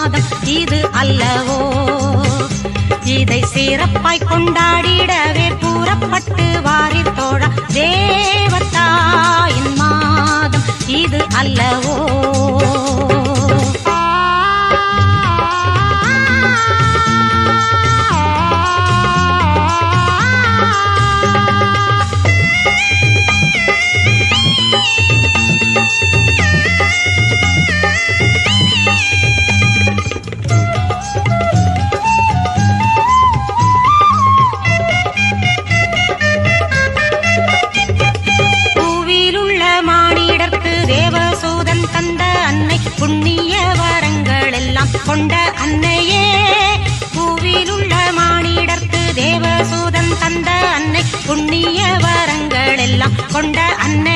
மாதம் இது அல்லவோ? இதை சிறப்பாய் கொண்டாடிடவே கூறப்பட்டு வாரிர் தோழா, தேவத்தாயின் மாதம் இது அல்லவோ? தேவசூதன் தந்த அன்னை, புண்ணிய வரங்கள் எல்லாம் கொண்ட அன்னையே. பூவிலுள்ள மானிடர்க்கு தேவசூதன் தந்த அன்னை, புண்ணிய வரங்கள் எல்லாம் கொண்ட அன்னை.